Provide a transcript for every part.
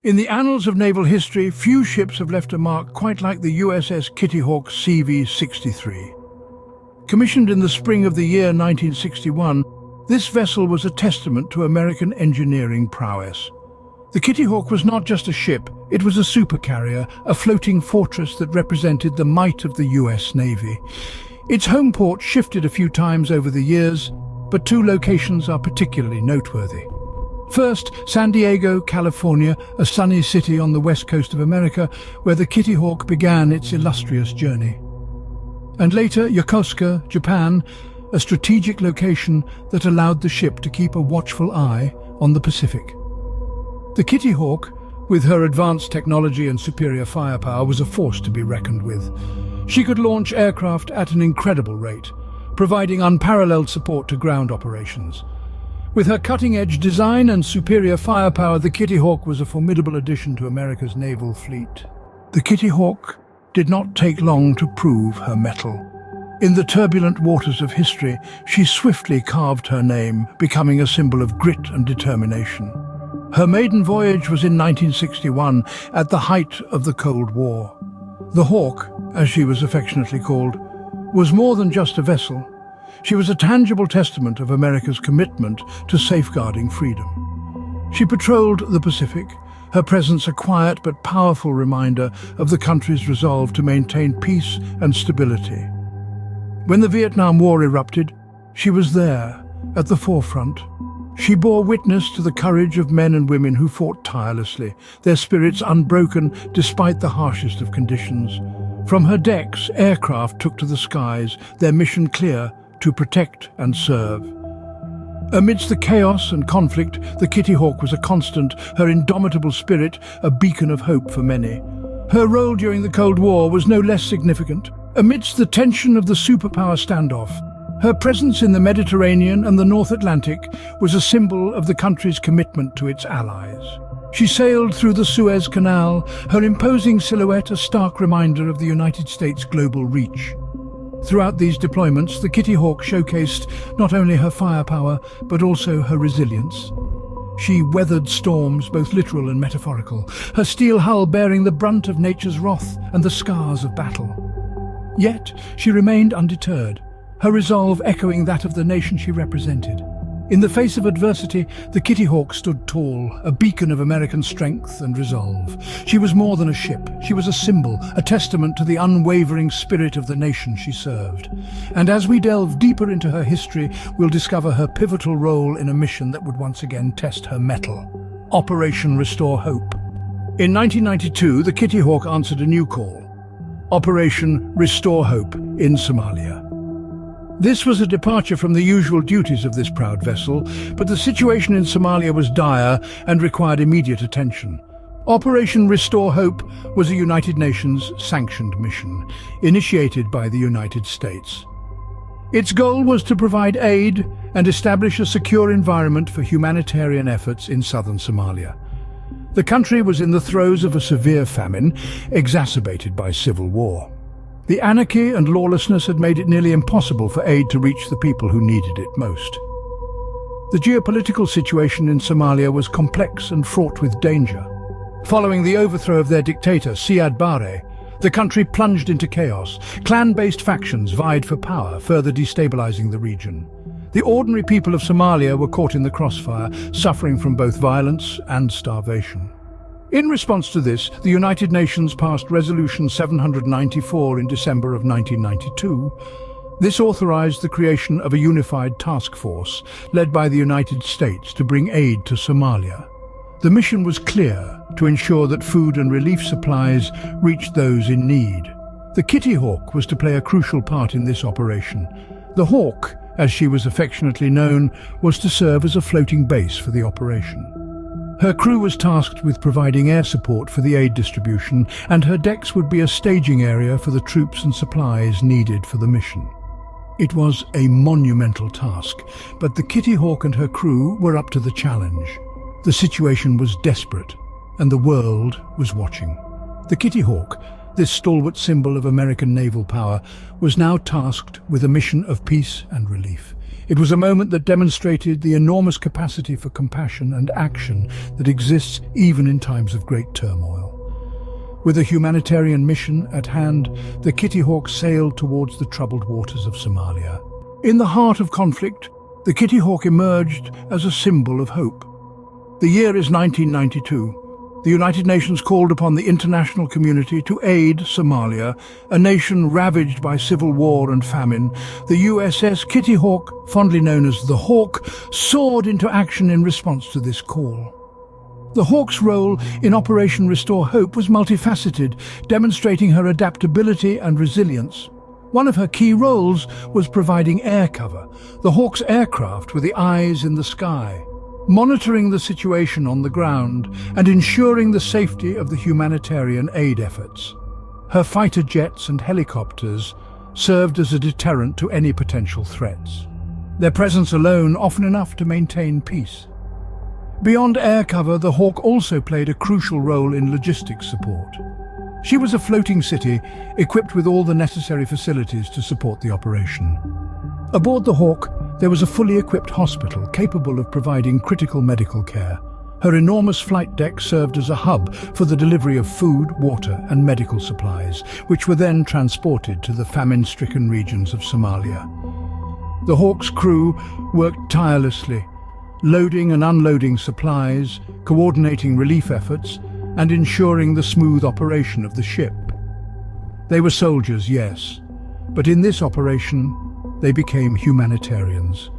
In the annals of naval history, few ships have left a mark quite like the USS Kitty Hawk CV63. Commissioned in the spring of the year 1961, this vessel was a testament to American engineering prowess. The Kitty Hawk was not just a ship, it was a supercarrier, a floating fortress that represented the might of the US Navy. Its home port shifted a few times over the years, but two locations are particularly noteworthy. First, San Diego, California, a sunny city on the west coast of America, where the Kitty Hawk began its illustrious journey. And later, Yokosuka, Japan, a strategic location that allowed the ship to keep a watchful eye on the Pacific. The Kitty Hawk, with her advanced technology and superior firepower, was a force to be reckoned with. She could launch aircraft at an incredible rate, providing unparalleled support to ground operations. With her cutting-edge design and superior firepower, the Kitty Hawk was a formidable addition to America's naval fleet. The Kitty Hawk did not take long to prove her mettle. In the turbulent waters of history, she swiftly carved her name, becoming a symbol of grit and determination. Her maiden voyage was in 1961, at the height of the Cold War. The Hawk, as she was affectionately called, was more than just a vessel. She was a tangible testament of America's commitment to safeguarding freedom. She patrolled the Pacific, her presence a quiet but powerful reminder of the country's resolve to maintain peace and stability. When the Vietnam War erupted, she was there, at the forefront. She bore witness to the courage of men and women who fought tirelessly, their spirits unbroken despite the harshest of conditions. From her decks, aircraft took to the skies, their mission clear: to protect and serve. Amidst the chaos and conflict, the Kitty Hawk was a constant, her indomitable spirit a beacon of hope for many. Her role during the Cold War was no less significant. Amidst the tension of the superpower standoff, her presence in the Mediterranean and the North Atlantic was a symbol of the country's commitment to its allies. She sailed through the Suez Canal, her imposing silhouette a stark reminder of the United States' global reach. Throughout these deployments, the Kitty Hawk showcased not only her firepower, but also her resilience. She weathered storms, both literal and metaphorical, her steel hull bearing the brunt of nature's wrath and the scars of battle. Yet, she remained undeterred, her resolve echoing that of the nation she represented. In the face of adversity, the Kitty Hawk stood tall, a beacon of American strength and resolve. She was more than a ship. She was a symbol, a testament to the unwavering spirit of the nation she served. And as we delve deeper into her history, we'll discover her pivotal role in a mission that would once again test her mettle: Operation Restore Hope. In 1992, the Kitty Hawk answered a new call: Operation Restore Hope in Somalia. This was a departure from the usual duties of this proud vessel, but the situation in Somalia was dire and required immediate attention. Operation Restore Hope was a United Nations sanctioned mission, initiated by the United States. Its goal was to provide aid and establish a secure environment for humanitarian efforts in southern Somalia. The country was in the throes of a severe famine, exacerbated by civil war. The anarchy and lawlessness had made it nearly impossible for aid to reach the people who needed it most. The geopolitical situation in Somalia was complex and fraught with danger. Following the overthrow of their dictator, Siad Barre, the country plunged into chaos. Clan-based factions vied for power, further destabilizing the region. The ordinary people of Somalia were caught in the crossfire, suffering from both violence and starvation. In response to this, the United Nations passed Resolution 794 in December of 1992. This authorized the creation of a unified task force led by the United States to bring aid to Somalia. The mission was clear: to ensure that food and relief supplies reached those in need. The Kitty Hawk was to play a crucial part in this operation. The Hawk, as she was affectionately known, was to serve as a floating base for the operation. Her crew was tasked with providing air support for the aid distribution, and her decks would be a staging area for the troops and supplies needed for the mission. It was a monumental task, but the Kitty Hawk and her crew were up to the challenge. The situation was desperate, and the world was watching. The Kitty Hawk, this stalwart symbol of American naval power, was now tasked with a mission of peace and relief. It was a moment that demonstrated the enormous capacity for compassion and action that exists even in times of great turmoil. With a humanitarian mission at hand, the Kitty Hawk sailed towards the troubled waters of Somalia. In the heart of conflict, the Kitty Hawk emerged as a symbol of hope. The year is 1992. The United Nations called upon the international community to aid Somalia, a nation ravaged by civil war and famine. The USS Kitty Hawk, fondly known as the Hawk, soared into action in response to this call. The Hawk's role in Operation Restore Hope was multifaceted, demonstrating her adaptability and resilience. One of her key roles was providing air cover. The Hawk's aircraft were the eyes in the sky, monitoring the situation on the ground and ensuring the safety of the humanitarian aid efforts. Her fighter jets and helicopters served as a deterrent to any potential threats, their presence alone often enough to maintain peace. Beyond air cover, the Hawk also played a crucial role in logistics support. She was a floating city equipped with all the necessary facilities to support the operation. Aboard the Hawk, there was a fully equipped hospital capable of providing critical medical care. Her enormous flight deck served as a hub for the delivery of food, water and medical supplies, which were then transported to the famine-stricken regions of Somalia. The Hawk's crew worked tirelessly, loading and unloading supplies, coordinating relief efforts, and ensuring the smooth operation of the ship. They were soldiers, yes, but in this operation, they became humanitarians,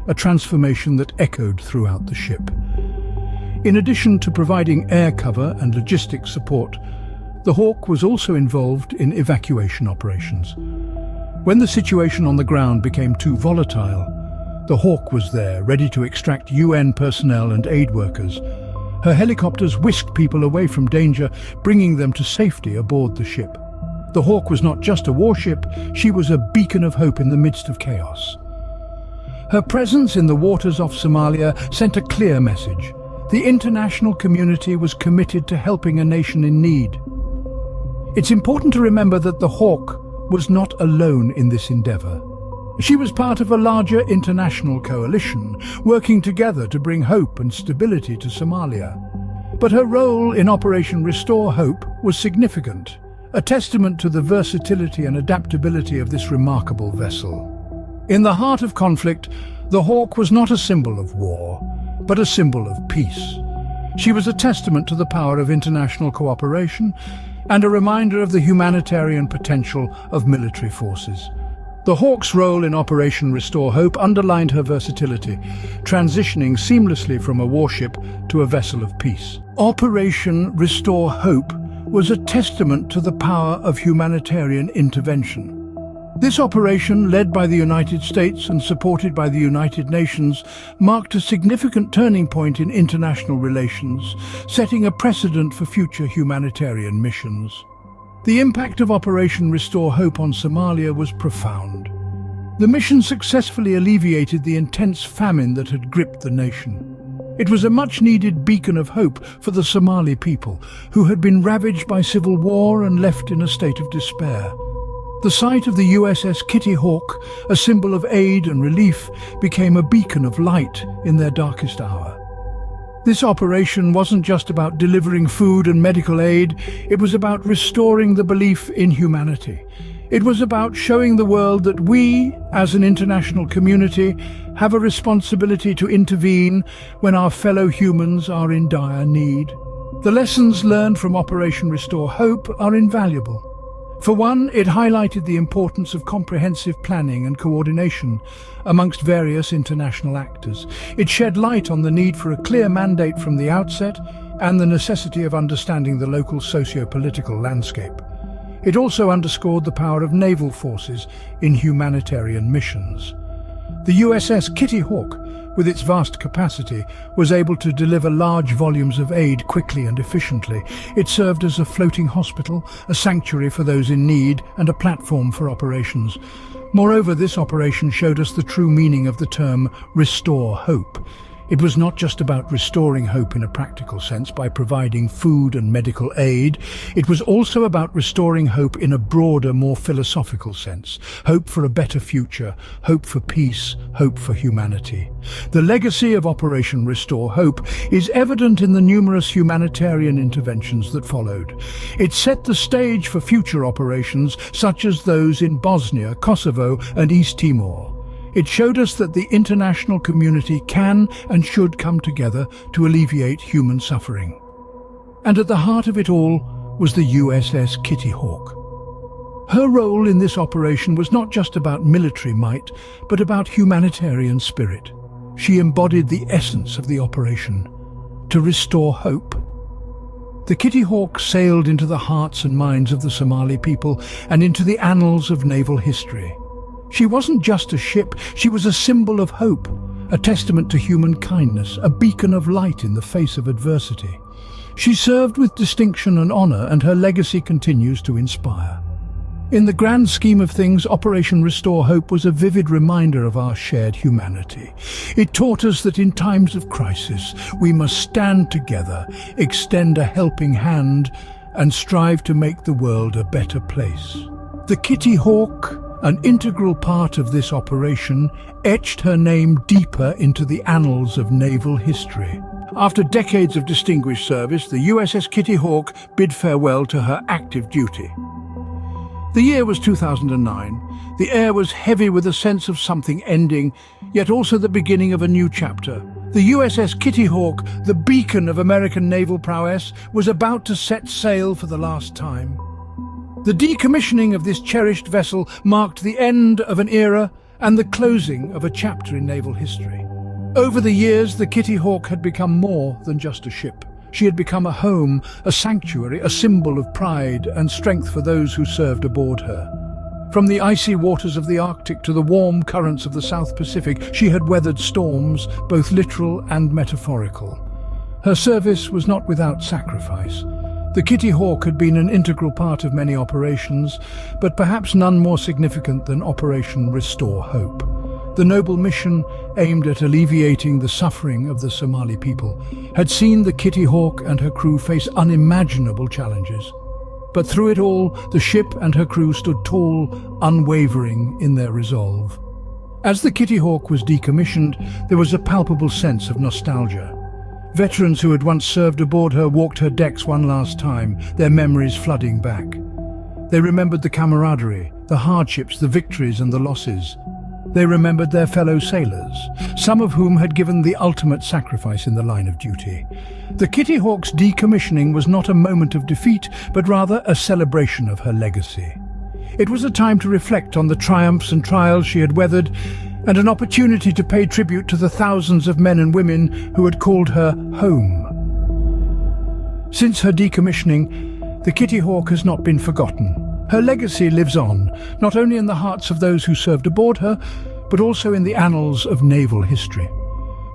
a transformation that echoed throughout the ship. In addition to providing air cover and logistics support, the Hawk was also involved in evacuation operations. When the situation on the ground became too volatile, the Hawk was there, ready to extract UN personnel and aid workers. Her helicopters whisked people away from danger, bringing them to safety aboard the ship. The Hawk was not just a warship, she was a beacon of hope in the midst of chaos. Her presence in the waters off Somalia sent a clear message. The international community was committed to helping a nation in need. It's important to remember that the Hawk was not alone in this endeavor. She was part of a larger international coalition, working together to bring hope and stability to Somalia. But her role in Operation Restore Hope was significant, a testament to the versatility and adaptability of this remarkable vessel. In the heart of conflict, the Hawk was not a symbol of war, but a symbol of peace. She was a testament to the power of international cooperation and a reminder of the humanitarian potential of military forces. The Hawk's role in Operation Restore Hope underlined her versatility, transitioning seamlessly from a warship to a vessel of peace. Operation Restore Hope was a testament to the power of humanitarian intervention. This operation, led by the United States and supported by the United Nations, marked a significant turning point in international relations, setting a precedent for future humanitarian missions. The impact of Operation Restore Hope on Somalia was profound. The mission successfully alleviated the intense famine that had gripped the nation. It was a much-needed beacon of hope for the Somali people, who had been ravaged by civil war and left in a state of despair. The sight of the USS Kitty Hawk, a symbol of aid and relief, became a beacon of light in their darkest hour. This operation wasn't just about delivering food and medical aid, it was about restoring the belief in humanity. It was about showing the world that we, as an international community, have a responsibility to intervene when our fellow humans are in dire need. The lessons learned from Operation Restore Hope are invaluable. For one, it highlighted the importance of comprehensive planning and coordination amongst various international actors. It shed light on the need for a clear mandate from the outset and the necessity of understanding the local socio-political landscape. It also underscored the power of naval forces in humanitarian missions. The USS Kitty Hawk, with its vast capacity, was able to deliver large volumes of aid quickly and efficiently. It served as a floating hospital, a sanctuary for those in need, and a platform for operations. Moreover, this operation showed us the true meaning of the term restore hope. It was not just about restoring hope in a practical sense by providing food and medical aid. It was also about restoring hope in a broader, more philosophical sense. Hope for a better future, hope for peace, hope for humanity. The legacy of Operation Restore Hope is evident in the numerous humanitarian interventions that followed. It set the stage for future operations such as those in Bosnia, Kosovo, and East Timor. It showed us that the international community can and should come together to alleviate human suffering. And at the heart of it all was the USS Kitty Hawk. Her role in this operation was not just about military might, but about humanitarian spirit. She embodied the essence of the operation, to restore hope. The Kitty Hawk sailed into the hearts and minds of the Somali people and into the annals of naval history. She wasn't just a ship, she was a symbol of hope, a testament to human kindness, a beacon of light in the face of adversity. She served with distinction and honor, and her legacy continues to inspire. In the grand scheme of things, Operation Restore Hope was a vivid reminder of our shared humanity. It taught us that in times of crisis, we must stand together, extend a helping hand, and strive to make the world a better place. The Kitty Hawk, an integral part of this operation, etched her name deeper into the annals of naval history. After decades of distinguished service, the USS Kitty Hawk bid farewell to her active duty. The year was 2009. The air was heavy with a sense of something ending, yet also the beginning of a new chapter. The USS Kitty Hawk, the beacon of American naval prowess, was about to set sail for the last time. The decommissioning of this cherished vessel marked the end of an era and the closing of a chapter in naval history. Over the years, the Kitty Hawk had become more than just a ship. She had become a home, a sanctuary, a symbol of pride and strength for those who served aboard her. From the icy waters of the Arctic to the warm currents of the South Pacific, she had weathered storms, both literal and metaphorical. Her service was not without sacrifice. The Kitty Hawk had been an integral part of many operations, but perhaps none more significant than Operation Restore Hope. The noble mission, aimed at alleviating the suffering of the Somali people, had seen the Kitty Hawk and her crew face unimaginable challenges. But through it all, the ship and her crew stood tall, unwavering in their resolve. As the Kitty Hawk was decommissioned, there was a palpable sense of nostalgia. Veterans who had once served aboard her walked her decks one last time, their memories flooding back. They remembered the camaraderie, the hardships, the victories and the losses. They remembered their fellow sailors, some of whom had given the ultimate sacrifice in the line of duty. The Kitty Hawk's decommissioning was not a moment of defeat, but rather a celebration of her legacy. It was a time to reflect on the triumphs and trials she had weathered, and an opportunity to pay tribute to the thousands of men and women who had called her home. Since her decommissioning, the Kitty Hawk has not been forgotten. Her legacy lives on, not only in the hearts of those who served aboard her, but also in the annals of naval history.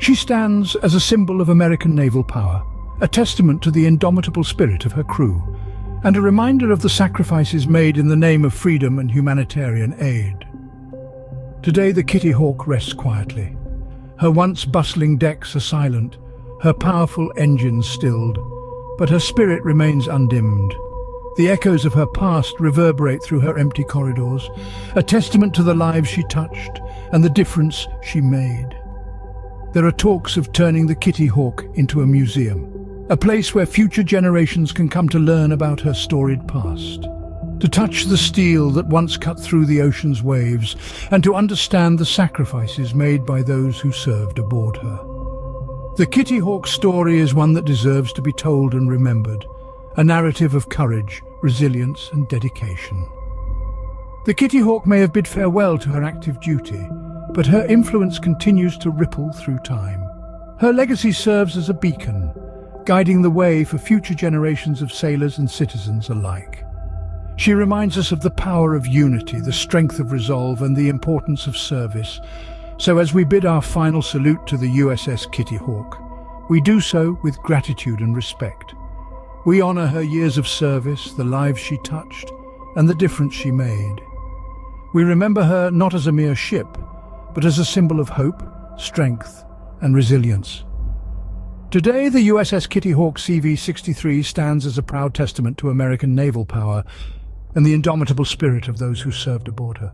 She stands as a symbol of American naval power, a testament to the indomitable spirit of her crew, and a reminder of the sacrifices made in the name of freedom and humanitarian aid. Today the Kitty Hawk rests quietly. Her once bustling decks are silent, her powerful engines stilled, but her spirit remains undimmed. The echoes of her past reverberate through her empty corridors, a testament to the lives she touched and the difference she made. There are talks of turning the Kitty Hawk into a museum, a place where future generations can come to learn about her storied past, to touch the steel that once cut through the ocean's waves, and to understand the sacrifices made by those who served aboard her. The Kitty Hawk story is one that deserves to be told and remembered, a narrative of courage, resilience and dedication. The Kitty Hawk may have bid farewell to her active duty, but her influence continues to ripple through time. Her legacy serves as a beacon, guiding the way for future generations of sailors and citizens alike. She reminds us of the power of unity, the strength of resolve, and the importance of service. So as we bid our final salute to the USS Kitty Hawk, we do so with gratitude and respect. We honor her years of service, the lives she touched, and the difference she made. We remember her not as a mere ship, but as a symbol of hope, strength, and resilience. Today, the USS Kitty Hawk CV63 stands as a proud testament to American naval power and the indomitable spirit of those who served aboard her.